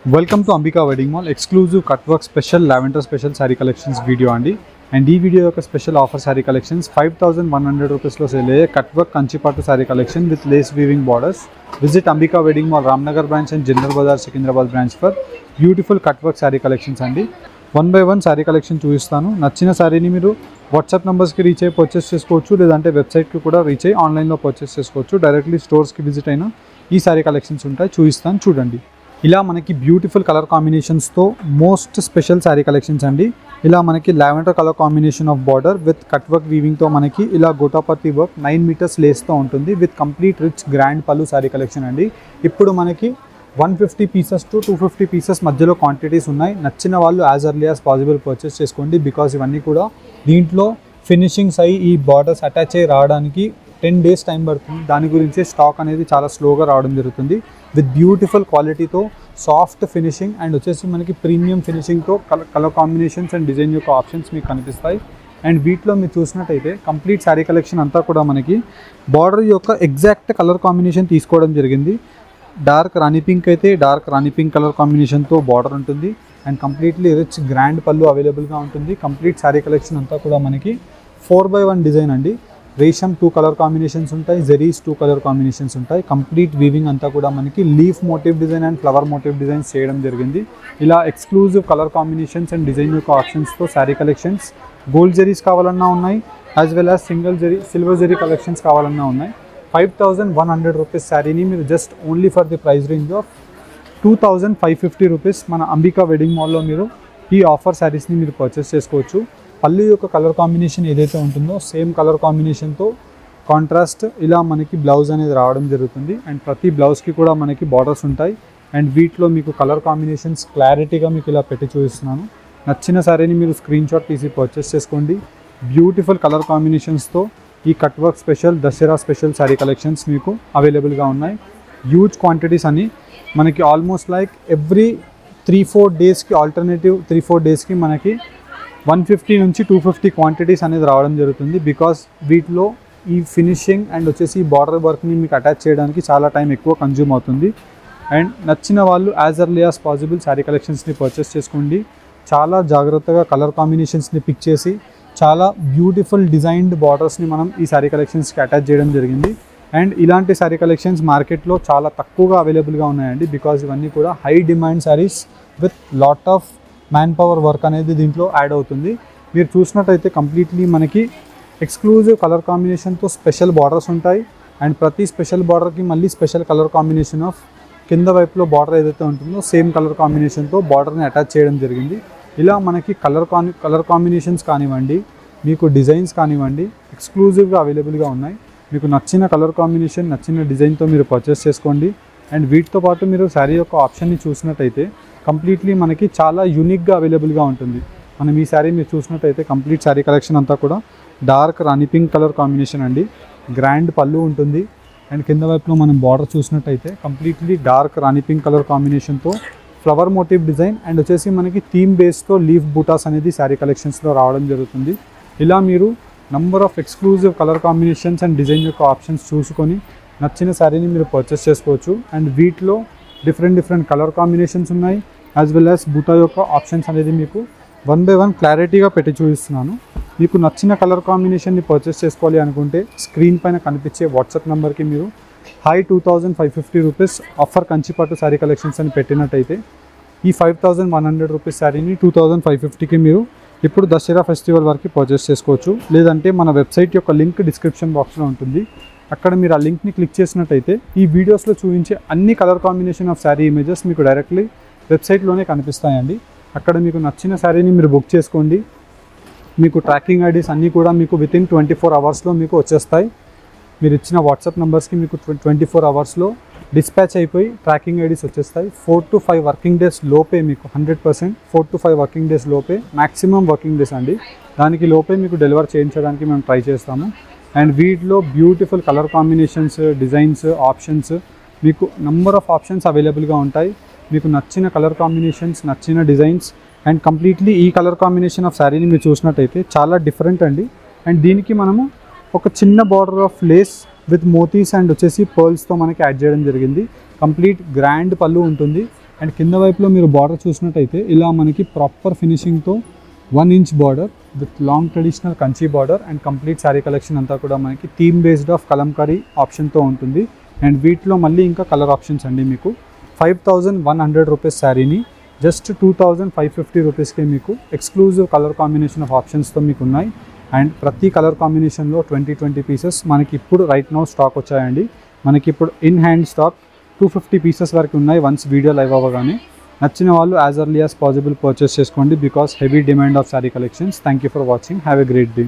Welcome to Ambika Wedding Mall exclusive cutwork special lavender special saree collections video andi. And ee video యొక్క special offer saree collections 5100 rupees లో sale అయ్యే cutwork Kanchipattu saree collection with lace weaving borders. Visit Ambika Wedding Mall Ramnagar branch and General Bazaar Secunderabad branch for beautiful cutwork saree collections andi. One by one saree collection చూపిస్తాను. నచ్చిన సారీని మీరు WhatsApp నంబర్స్కి reach అయ్యి purchase చేసుకోవచ్చు, లేదంటే వెబ్సైట్కి కూడా reach అయ్యి ఆన్లైన్లో పర్చేస్ చేసుకోవచ్చు. డైరెక్ట్లీ స్టోర్స్కి విజిట్ అయినా ఈ సారీ కలెక్షన్స్ ఉంటాయి, చూపిస్తాను చూడండి. ఇలా మనకి బ్యూటిఫుల్ కలర్ కాంబినేషన్స్తో మోస్ట్ స్పెషల్ శారీ కలెక్షన్స్ అండి. ఇలా మనకి lavender colour combination of border with cut work వీవింగ్తో మనకి ఇలా గోటాపత్తి వర్క్ 9 మీటర్స్ లేస్తో ఉంటుంది విత్ కంప్లీట్ రిచ్ గ్రాండ్ పళ్ళు శారీ కలెక్షన్ అండి. ఇప్పుడు మనకి 150 పీసెస్ టు 250 పీసెస్ మధ్యలో క్వాంటిటీస్ ఉన్నాయి. నచ్చిన వాళ్ళు as early as possible purchase చేసుకోండి. బికాజ్ ఇవన్నీ కూడా దీంట్లో ఫినిషింగ్స్ అయ్యి ఈ బార్డర్స్ అటాచ్ అయ్యి రావడానికి 10 days టైం పడుతుంది. దాని గురించి స్టాక్ అనేది చాలా స్లోగా రావడం జరుగుతుంది. విత్ బ్యూటిఫుల్ క్వాలిటీతో సాఫ్ట్ ఫినిషింగ్ అండ్ వచ్చేసి మనకి ప్రీమియం ఫినిషింగ్తో కలర్ కాంబినేషన్స్ అండ్ డిజైన్ యొక్క ఆప్షన్స్ మీకు కనిపిస్తాయి. అండ్ వీటిలో మీరు చూసినట్టయితే కంప్లీట్ శారీ కలెక్షన్ అంతా కూడా మనకి బార్డర్ యొక్క ఎగ్జాక్ట్ కలర్ కాంబినేషన్ తీసుకోవడం జరిగింది. డార్క్ రాణి పింక్ అయితే డార్క్ రాణి పింక్ కలర్ కాంబినేషన్తో బార్డర్ ఉంటుంది అండ్ కంప్లీట్లీ రిచ్ గ్రాండ్ పళ్ళు అవైలబుల్గా ఉంటుంది. కంప్లీట్ శారీ కలెక్షన్ అంతా కూడా మనకి 4x1 డిజైన్ అండి. రేషమ్ 2 కలర్ కాంబినేషన్స్ ఉంటాయి, జెరీస్ 2 కలర్ కాంబినేషన్స్ ఉంటాయి. కంప్లీట్ వీవింగ్ అంతా కూడా మనకి leaf motif design and flower motif designs చేయడం జరిగింది. ఇలా exclusive colour combinations and design యొక్క ఆప్షన్స్తో శారీ కలెక్షన్స్ గోల్డ్ జెరీస్ కావాలన్నా ఉన్నాయి, as well as single zari silver zari collections కావాలన్నా ఉన్నాయి. 5100 రూపీస్ శారీని మీరు just only for the price range of 2550 rupees మన అంబికా వెడ్డింగ్ మాల్లో మీరు ఈ ఆఫర్ శారీస్ని మీరు పర్చేస్ చేసుకోవచ్చు. పళ్ళు యొక్క కలర్ కాంబినేషన్ ఏదైతే ఉంటుందో సేమ్ కలర్ కాంబినేషన్తో కాంట్రాస్ట్ ఇలా మనకి బ్లౌజ్ అనేది రావడం జరుగుతుంది. అండ్ ప్రతి బ్లౌజ్కి కూడా మనకి బార్డర్స్ ఉంటాయి. అండ్ వీటిలో మీకు కలర్ కాంబినేషన్స్ క్లారిటీగా మీకు ఇలా పెట్టి చూపిస్తున్నాను. నచ్చిన శారీని మీరు స్క్రీన్ షాట్ తీసి పర్చేస్ చేసుకోండి. బ్యూటిఫుల్ కలర్ కాంబినేషన్స్తో ఈ cut work special Dasara special sari collections మీకు అవైలబుల్గా ఉన్నాయి. హ్యూజ్ క్వాంటిటీస్ అని మనకి ఆల్మోస్ట్ లైక్ ఎవ్రీ 3-4 డేస్కి ఆల్టర్నేటివ్ 3-4 డేస్కి మనకి 150 నుంచి 250 క్వాంటిటీస్ అనేది రావడం జరుగుతుంది. బికాస్ వీటిలో ఈ ఫినిషింగ్ అండ్ వచ్చేసి బార్డర్ వర్క్ని మీకు అటాచ్ చేయడానికి చాలా టైం ఎక్కువ కన్జ్యూమ్ అవుతుంది. అండ్ నచ్చిన వాళ్ళు as early as possible sari కలెక్షన్స్ని పర్చేస్ చేసుకోండి. చాలా జాగ్రత్తగా కలర్ కాంబినేషన్స్ని పిక్ చేసి చాలా బ్యూటిఫుల్ డిజైన్డ్ బార్డర్స్ని మనం ఈ శారీ కలెక్షన్స్కి అటాచ్ చేయడం జరిగింది. అండ్ ఇలాంటి శారీ కలెక్షన్స్ మార్కెట్లో చాలా తక్కువగా అవైలబుల్గా ఉన్నాయండి. బికాజ్ ఇవన్నీ కూడా high demand saris with lot of man power work అనేది దీంట్లో యాడ్ అవుతుంది. మీరు చూసినట్టయితే కంప్లీట్లీ మనకి ఎక్స్క్లూజివ్ కలర్ కాంబినేషన్తో స్పెషల్ బార్డర్స్ ఉంటాయి. అండ్ ప్రతి స్పెషల్ బార్డర్కి మళ్ళీ స్పెషల్ కలర్ కాంబినేషన్ ఆఫ్ కింద వైపులో బార్డర్ ఏదైతే ఉంటుందో సేమ్ కలర్ కాంబినేషన్తో బార్డర్ని అటాచ్ చేయడం జరిగింది. ఇలా మనకి కలర్ కాంబినేషన్స్ కానివ్వండి, మీకు డిజైన్స్ కానివ్వండి ఎక్స్క్లూజివ్గా అవైలబుల్గా ఉన్నాయి. మీకు నచ్చిన కలర్ కాంబినేషన్ నచ్చిన డిజైన్తో మీరు పర్చేస్ చేసుకోండి. అండ్ వీటితో పాటు మీరు శారీ యొక్క ఆప్షన్ని చూసినట్టయితే కంప్లీట్లీ మనకి చాలా యూనిక్గా అవైలబుల్గా ఉంటుంది. మనం ఈ శారీ మీరు చూసినట్టయితే కంప్లీట్ శారీ కలెక్షన్ అంతా కూడా డార్క్ రాణి పింక్ కలర్ కాంబినేషన్ అండి. గ్రాండ్ పళ్ళు ఉంటుంది. అండ్ కింద వైపులో మనం బార్డర్ చూసినట్టయితే కంప్లీట్లీ డార్క్ రాణి పింక్ కలర్ కాంబినేషన్తో ఫ్లవర్ మోటివ్ డిజైన్ అండ్ వచ్చేసి మనకి థీమ్ బేస్తో లీఫ్ బూటాస్ అనేది శారీ కలెక్షన్స్లో రావడం జరుగుతుంది. ఇలా మీరు number of exclusive colour combinations and design యొక్క ఆప్షన్స్ చూసుకొని నచ్చిన శారీని మీరు పర్చేస్ చేసుకోవచ్చు. అండ్ వీటిలో డిఫరెంట్ కలర్ కాంబినేషన్స్ ఉన్నాయి, యాజ్ వెల్ యాజ్ బూటా యొక్క ఆప్షన్స్ అనేది మీకు 1 by 1 క్లారిటీగా పెట్టి చూపిస్తున్నాను. మీకు నచ్చిన కలర్ కాంబినేషన్ని పర్చేస్ చేసుకోవాలి అనుకుంటే స్క్రీన్ పైన కనిపించే వాట్సాప్ నెంబర్కి మీరు 2550 రూపీస్ ఆఫర్ కంచిపట్టు శారీ కలెక్షన్స్ అని పెట్టినట్టయితే ఈ 5100 రూపీస్ శారీని 2550కి మీరు ఇప్పుడు దసరా ఫెస్టివల్ వరకు పర్చేస్ చేసుకోవచ్చు. లేదంటే మన వెబ్సైట్ యొక్క లింక్ డిస్క్రిప్షన్ బాక్స్లో ఉంటుంది. అక్కడ మీరు ఆ లింక్ని క్లిక్ చేసినట్టయితే ఈ వీడియోస్లో చూపించే అన్ని colour combination of sari images మీకు డైరెక్ట్లీ వెబ్సైట్లోనే కనిపిస్తాయండి. అక్కడ మీకు నచ్చిన శారీని మీరు బుక్ చేసుకోండి. మీకు ట్రాకింగ్ ఐడీస్ అన్నీ కూడా మీకు వితిన్ 24 అవర్స్లో మీకు వచ్చేస్తాయి. మీరు ఇచ్చిన వాట్సాప్ నెంబర్స్కి మీకు 24 అవర్స్లో డిస్పాచ్ అయిపోయి ట్రాకింగ్ ఐడీస్ వచ్చేస్తాయి. 4 to 5 వర్కింగ్ డేస్ లోపే మీకు 100% 4 to 5 వర్కింగ్ డేస్ లోపే మ్యాక్సిమం వర్కింగ్ డేస్ అండి. దానికి లోపే మీకు డెలివర్ చేయించడానికి మేము ట్రై చేస్తాము. అండ్ వీటిలో beautiful colour combinations designs options మీకు నంబర్ ఆఫ్ ఆప్షన్స్ అవైలబుల్గా ఉంటాయి. మీకు నచ్చిన కలర్ కాంబినేషన్స్ నచ్చిన డిజైన్స్ అండ్ కంప్లీట్లీ ఈ కలర్ కాంబినేషన్ ఆఫ్ శారీని మీరు చూసినట్టయితే చాలా డిఫరెంట్ అండి. అండ్ దీనికి మనము ఒక చిన్న బార్డర్ ఆఫ్ లేస్ విత్ మోతీస్ అండ్ వచ్చేసి పర్ల్స్తో మనకి యాడ్ చేయడం జరిగింది. కంప్లీట్ గ్రాండ్ పళ్ళు ఉంటుంది అండ్ కింద వైపులో మీరు బార్డర్ చూసినట్టయితే ఇలా మనకి ప్రాపర్ ఫినిషింగ్తో 1 inch border with long traditional Kanchi border and complete sari collection అంతా కూడా మనకి థీమ్ బేస్డ్ ఆఫ్ కలంకారీ ఆప్షన్తో ఉంటుంది. అండ్ వీటిలో మళ్ళీ ఇంకా కలర్ ఆప్షన్స్ అండి. మీకు 5100 రూపీస్ శారీని జస్ట్ 2550 రూపీస్కే మీకు ఎక్స్క్లూజివ్ కలర్ కాంబినేషన్ ఆఫ్ ఆప్షన్స్తో మీకు ఉన్నాయి. అండ్ ప్రతి కలర్ కాంబినేషన్లో 20 పీసెస్ మనకి ఇప్పుడు రైట్ నౌ స్టాక్ వచ్చాయండి. మనకి ఇప్పుడు ఇన్ హ్యాండ్ స్టాక్ 250 పీసెస్ వరకు ఉన్నాయి. వన్స్ వీడియో లైవ్ అవ్వగానే నచ్చిన వాళ్ళు as early as possible purchase చేసుకోండి because heavy demand of sari collections. Thank you for watching. Have a great day.